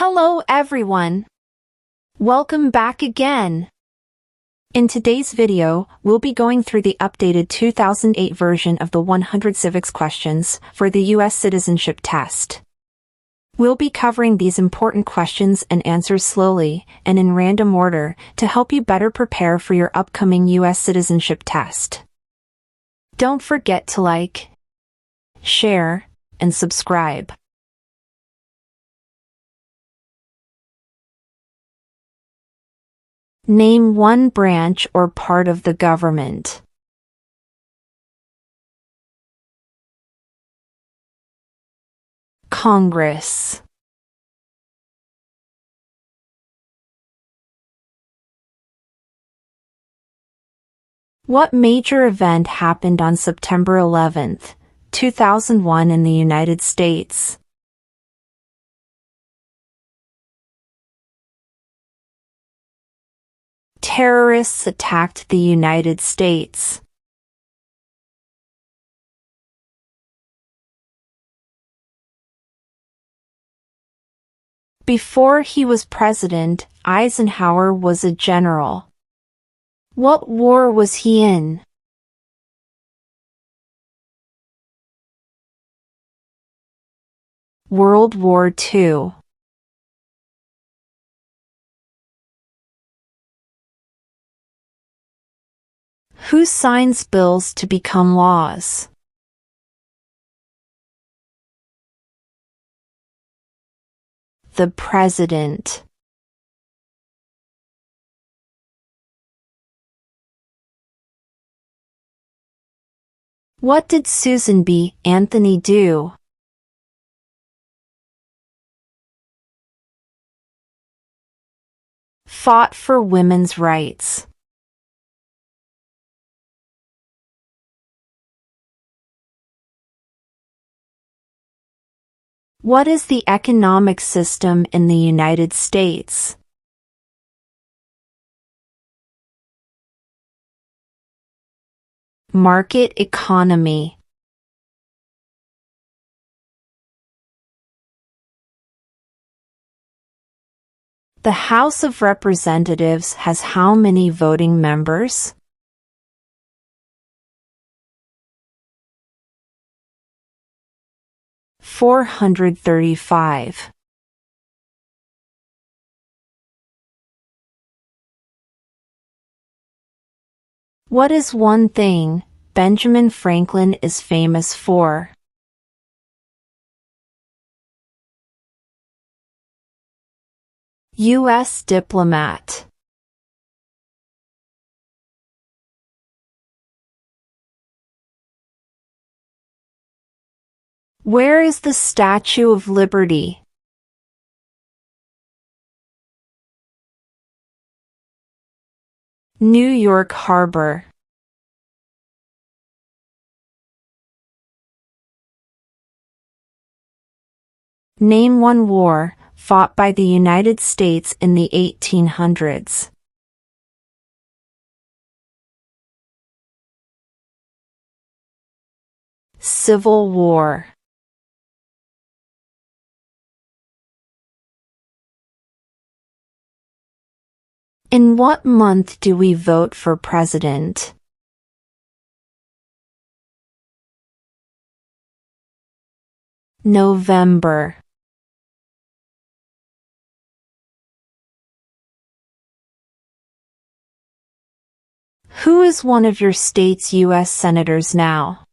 Hello everyone! Welcome back again! In today's video, we'll be going through the updated 2008 version of the 100 civics questions for the U.S. Citizenship Test. We'll be covering these important questions and answers slowly and in random order to help you better prepare for your upcoming U.S. Citizenship Test. Don't forget to like, share, and subscribe. Name one branch or part of the government. Congress. What major event happened on September 11, 2001 in the United States? Terrorists attacked the United States. Before he was president, Eisenhower was a general. What war was he in? World War II. Who signs bills to become laws? The President. What did Susan B. Anthony do? Fought for women's rights. What is the economic system in the United States? Market economy. The House of Representatives has how many voting members? 435. What is one thing Benjamin Franklin is famous for? U.S. diplomat. Where is the Statue of Liberty? New York Harbor. Name one war fought by the United States in the 1800s. Civil War. In what month do we vote for president? November. Who is one of your state's U.S. senators now?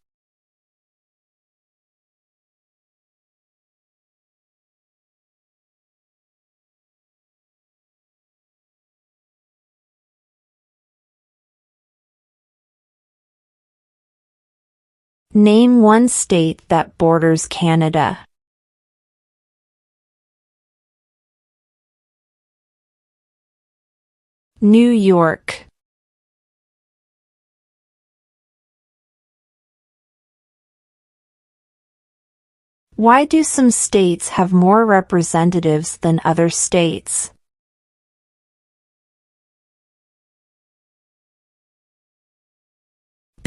Name one state that borders Canada. New York. Why do some states have more representatives than other states?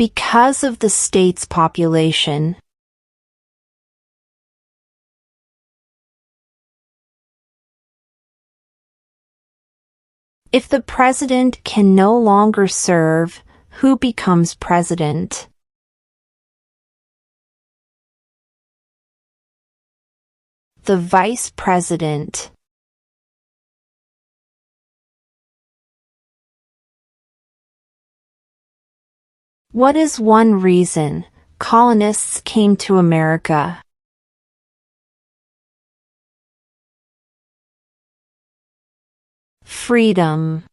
Because of the state's population. If the president can no longer serve, who becomes president? The vice president. What is one reason colonists came to America? Freedom.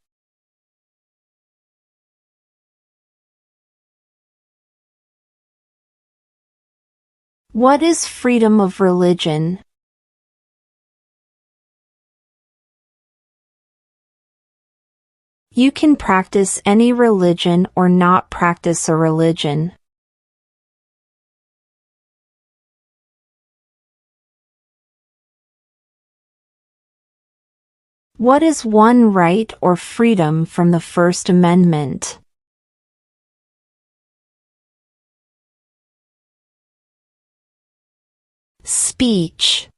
What is freedom of religion? You can practice any religion or not practice a religion. What is one right or freedom from the First Amendment? Speech.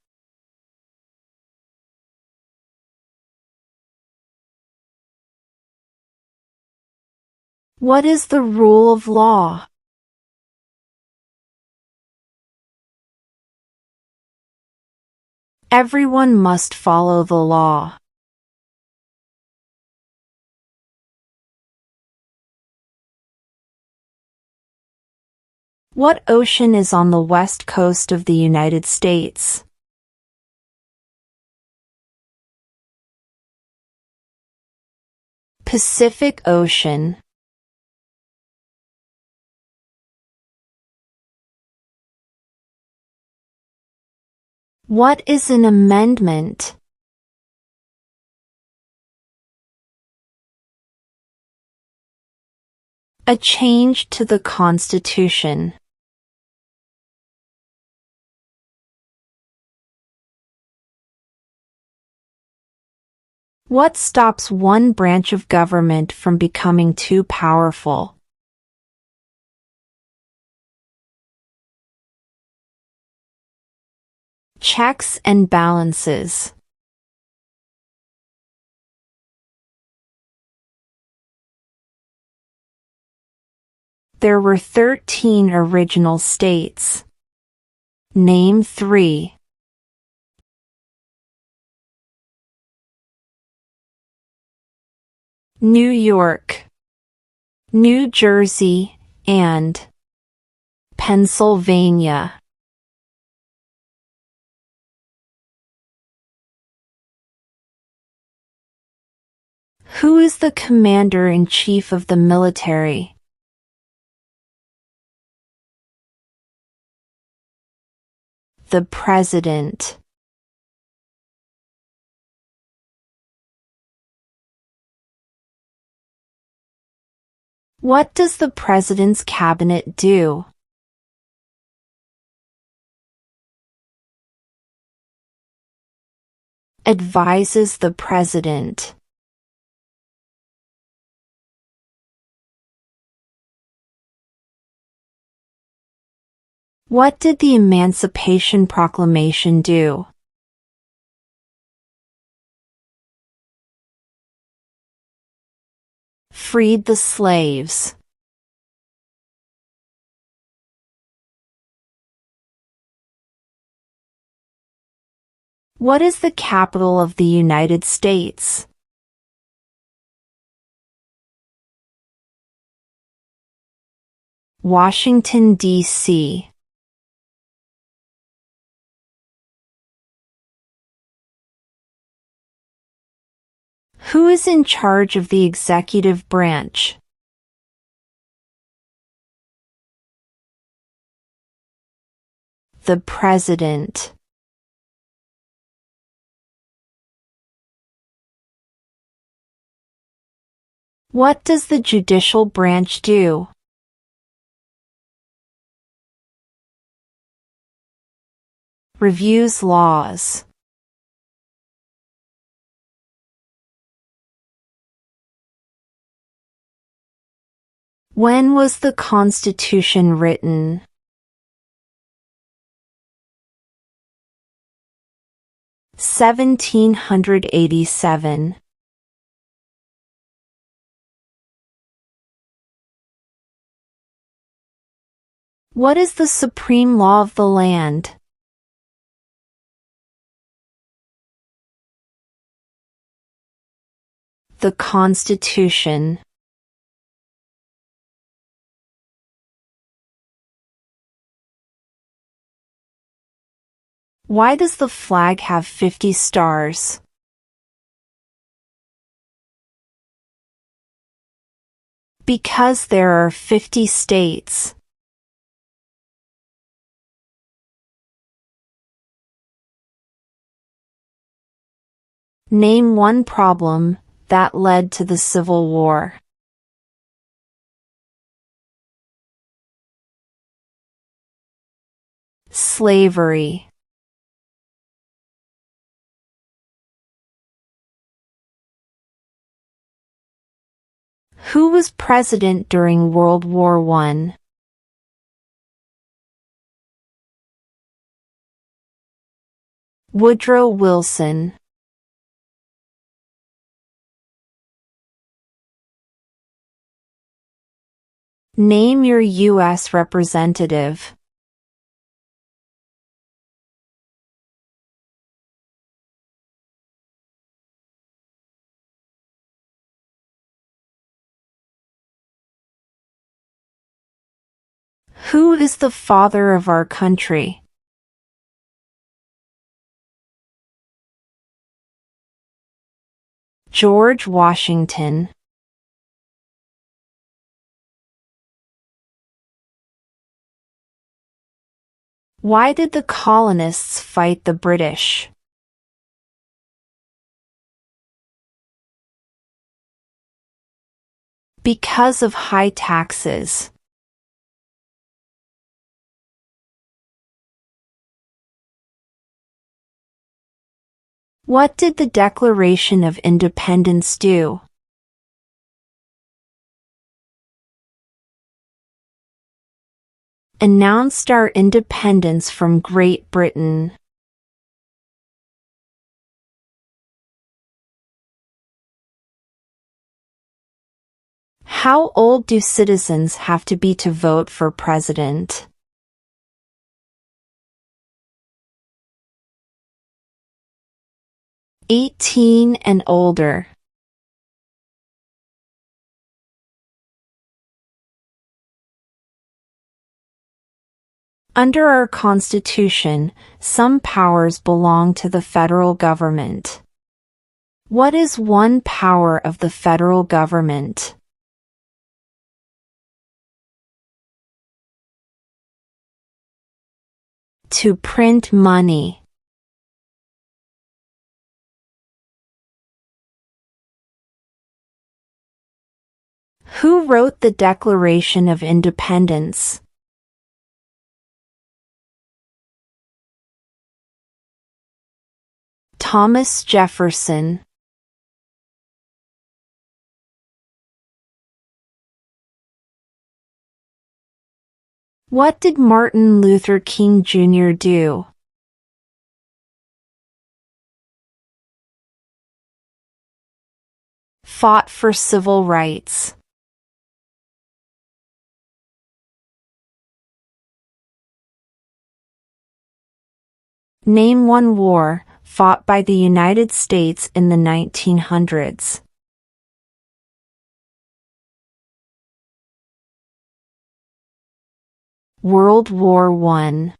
What is the rule of law? Everyone must follow the law. What ocean is on the west coast of the United States? Pacific Ocean. What is an amendment? A change to the Constitution. What stops one branch of government from becoming too powerful? Checks and balances. There were 13 original states. Name 3. New York, New Jersey, and Pennsylvania. Who is the commander-in-chief of the military? The president. What does the president's cabinet do? Advises the president. What did the Emancipation Proclamation do? Freed the slaves. What is the capital of the United States? Washington, D.C. Who is in charge of the executive branch? The president. What does the judicial branch do? Reviews laws. When was the Constitution written? 1787. What is the supreme law of the land? The Constitution. Why does the flag have 50 stars? Because there are 50 states. Name one problem that led to the Civil War. Slavery. Who was president during World War I? Woodrow Wilson. Name your U.S. representative. Who is the father of our country? George Washington. Why did the colonists fight the British? Because of high taxes. What did the Declaration of Independence do? Announced our independence from Great Britain. How old do citizens have to be to vote for president? 18 and older. Under our Constitution, some powers belong to the federal government. What is one power of the federal government? To print money. Who wrote the Declaration of Independence? Thomas Jefferson. What did Martin Luther King Jr. do? Fought for civil rights. Name one war fought by the United States in the 1900s. World War I.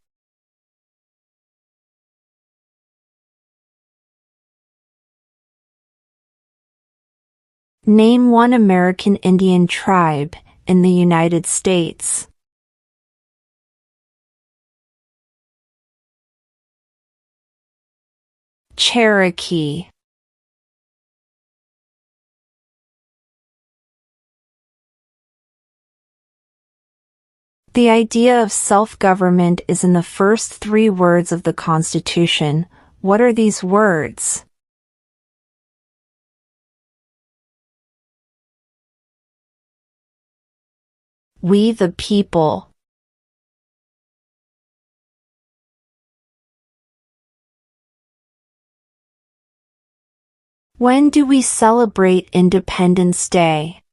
Name one American Indian tribe in the United States. Cherokee. The idea of self-government is in the first 3 words of the Constitution. What are these words? We the people. When do we celebrate Independence Day?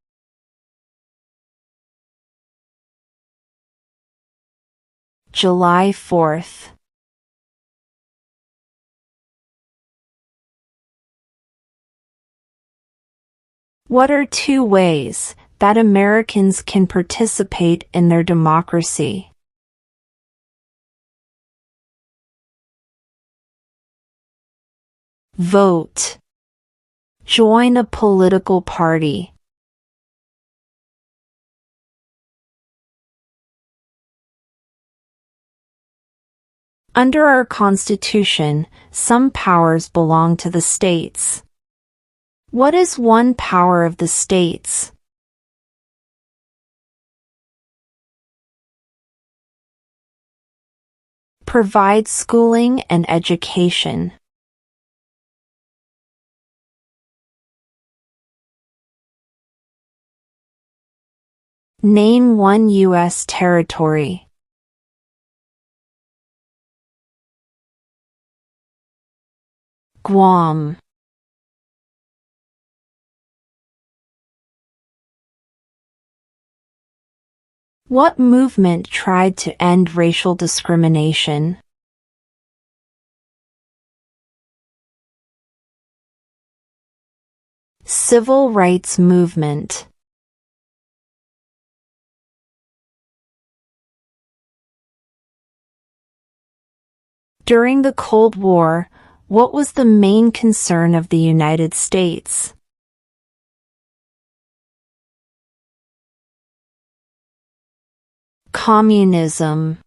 July 4th. What are 2 ways that Americans can participate in their democracy? Vote. Join a political party. Under our Constitution, some powers belong to the states. What is one power of the states? Provide schooling and education. Name one U.S. territory. Guam. What movement tried to end racial discrimination? Civil rights movement. During the Cold War, what was the main concern of the United States? Communism.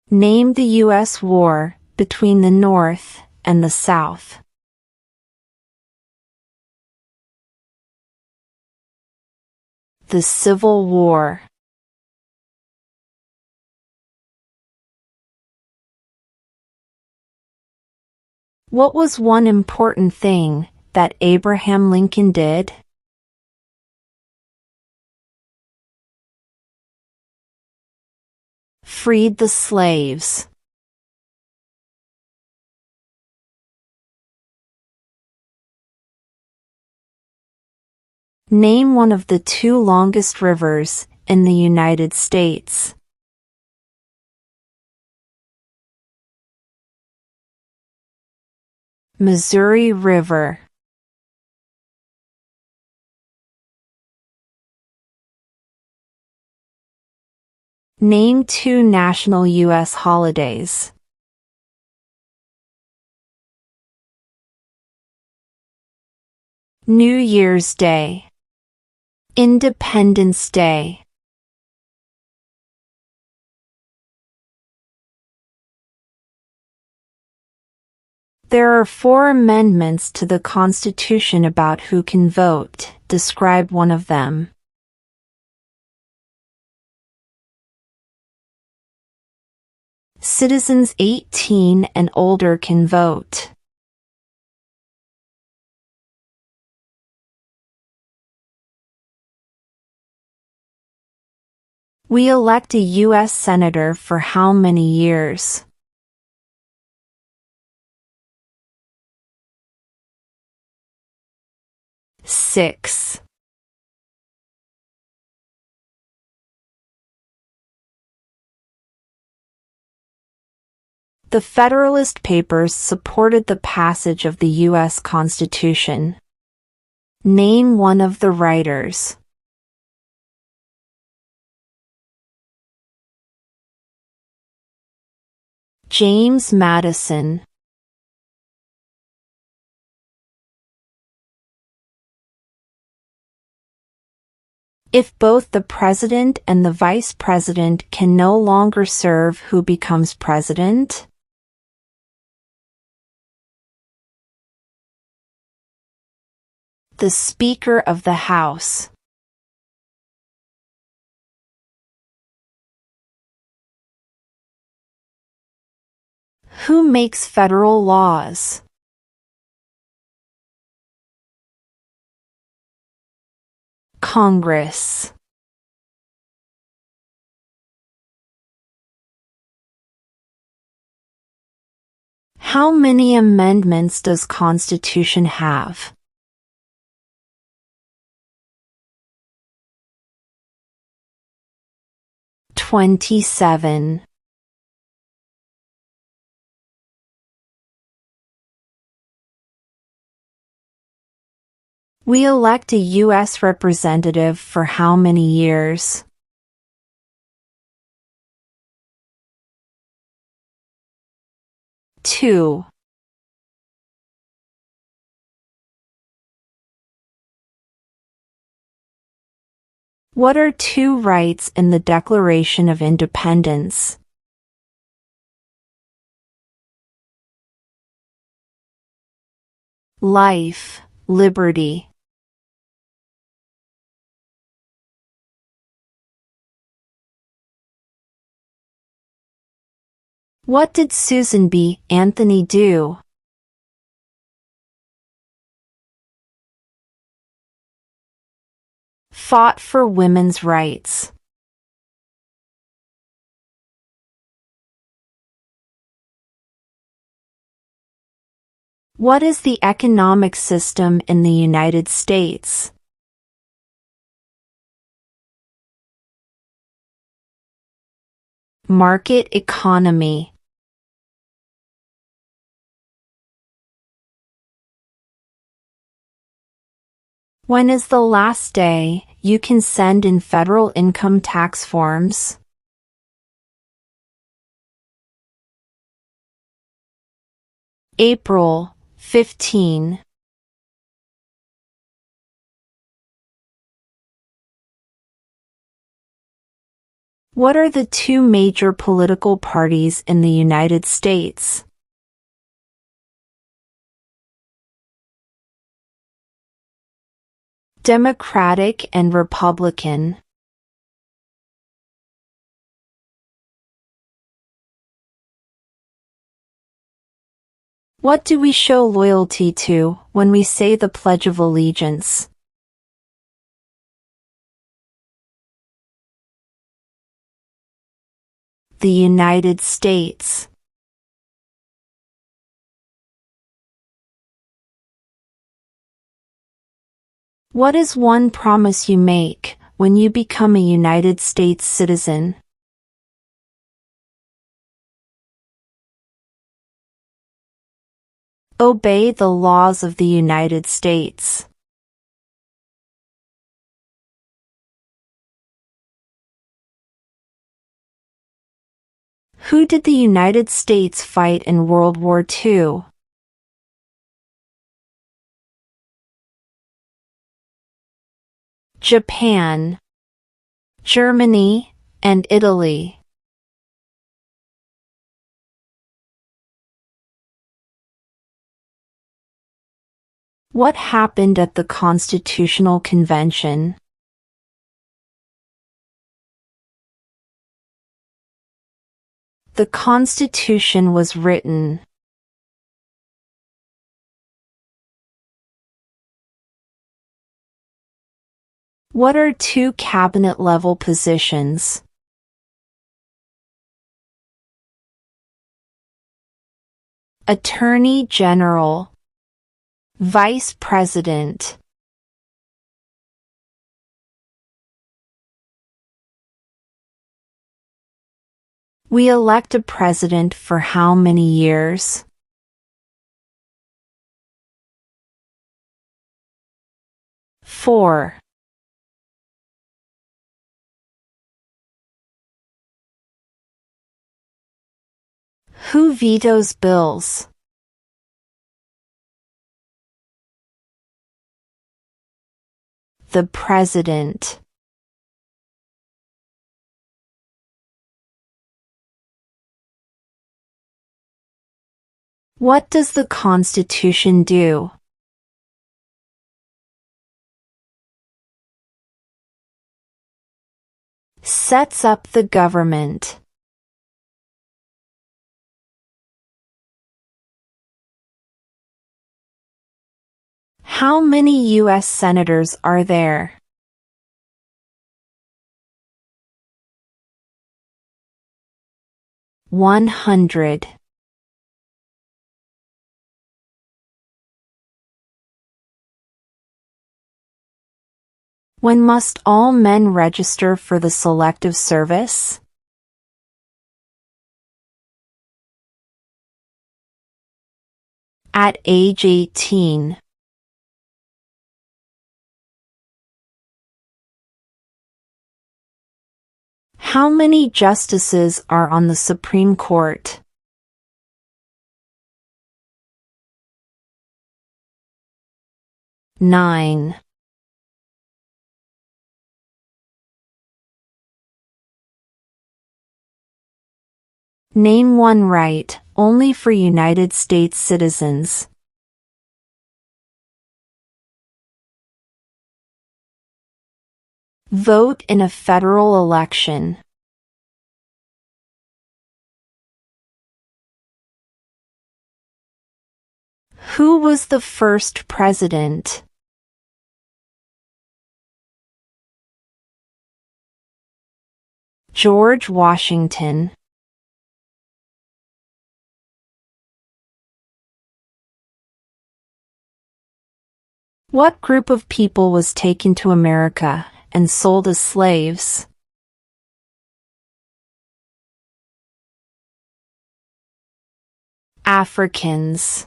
Name the U.S. war between the North and the South. The Civil War. What was one important thing that Abraham Lincoln did? Freed the slaves. Name one of the 2 longest rivers in the United States. Missouri River. Name 2 national U.S. holidays. New Year's Day. Independence Day. There are 4 amendments to the Constitution about who can vote. Describe one of them. Citizens 18 and older can vote. We elect a U.S. Senator for how many years? Six. The Federalist Papers supported the passage of the U.S. Constitution. Name one of the writers. James Madison. If both the president and the vice president can no longer serve, who becomes president? The Speaker of the House. Who makes federal laws? Congress. How many amendments does Constitution have? 27. We elect a U.S. representative for how many years? Two. What are two rights in the Declaration of Independence? Life, liberty. What did Susan B. Anthony do? Fought for women's rights. What is the economic system in the United States? Market economy. When is the last day you can send in federal income tax forms? April 15. What are the two major political parties in the United States? Democratic and Republican. What do we show loyalty to when we say the Pledge of Allegiance? The United States. What is one promise you make when you become a United States citizen? Obey the laws of the United States. Who did the United States fight in World War II? Japan, Germany, and Italy. What happened at the Constitutional Convention? The Constitution was written. What are two cabinet-level positions? Attorney General, Vice President. We elect a president for how many years? 4. Who vetoes bills? The President. What does the Constitution do? Sets up the government. How many U.S. senators are there? 100. When must all men register for the Selective Service? At age 18. How many justices are on the Supreme Court? 9. Name one right, only for United States citizens. Vote in a federal election. Who was the first president? George Washington. What group of people was taken to America and sold as slaves? Africans.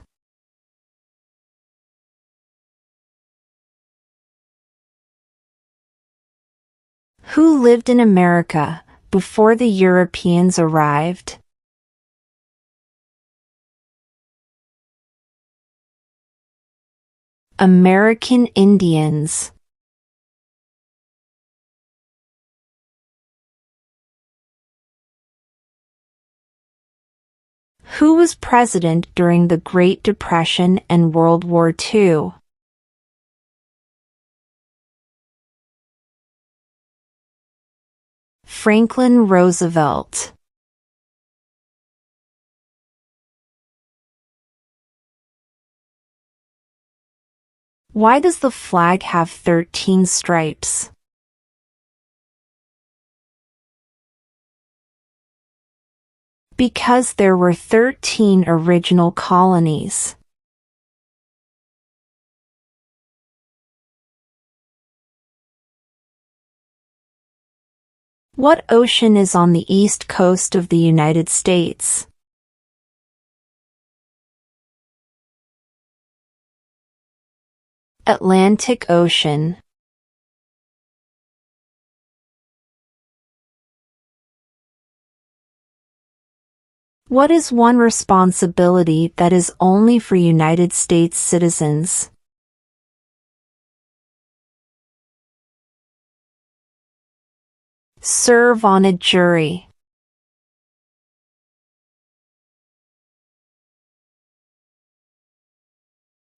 Who lived in America before the Europeans arrived? American Indians. Who was president during the Great Depression and World War II? Franklin Roosevelt. Why does the flag have 13 stripes? Because there were 13 original colonies. What ocean is on the east coast of the United States? Atlantic Ocean. What is one responsibility that is only for United States citizens? Serve on a jury.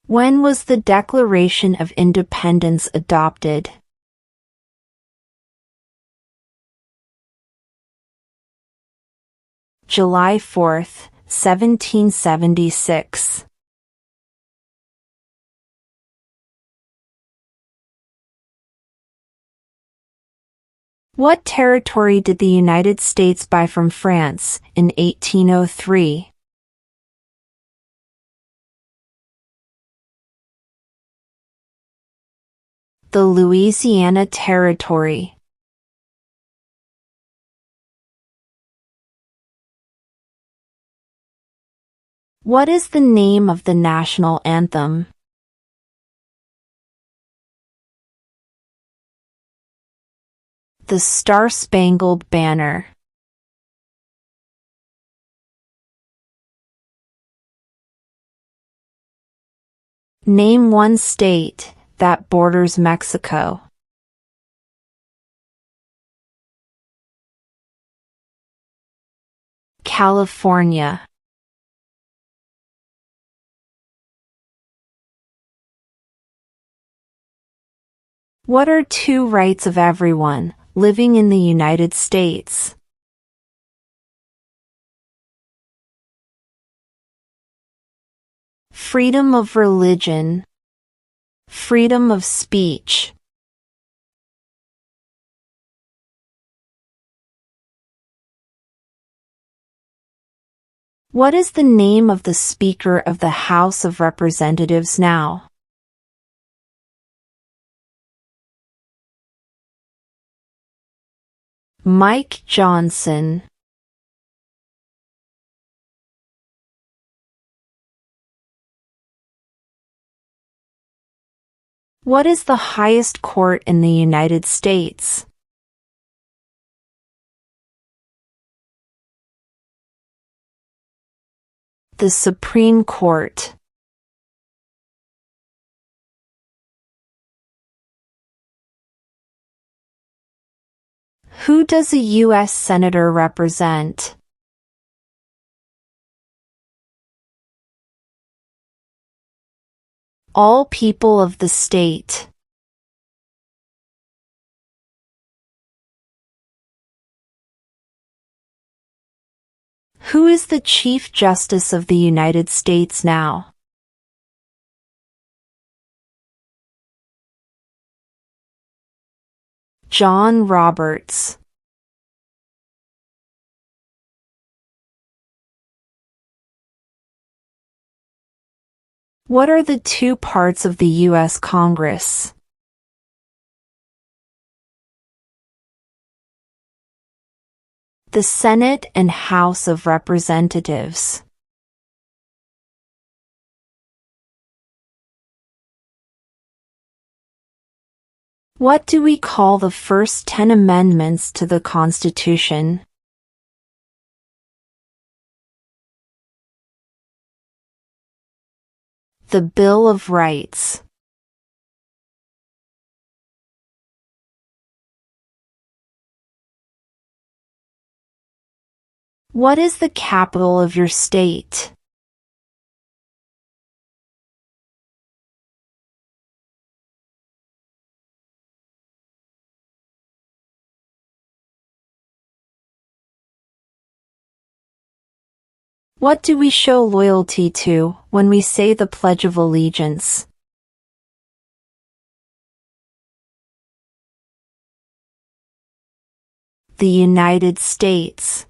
When was the Declaration of Independence adopted? July 4, 1776. What territory did the United States buy from France in 1803? The Louisiana Territory. What is the name of the national anthem? The Star-Spangled Banner. Name one state that borders Mexico. California. What are two rights of everyone living in the United States? Freedom of religion. Freedom of speech. What is the name of the Speaker of the House of Representatives now? Mike Johnson. What is the highest court in the United States? The Supreme Court. Who does a U.S. Senator represent? All people of the state. Who is the Chief Justice of the United States now? John Roberts. What are the two parts of the U.S. Congress? The Senate and House of Representatives. What do we call the first 10 amendments to the Constitution? The Bill of Rights. What is the capital of your state? What do we show loyalty to when we say the Pledge of Allegiance? The United States.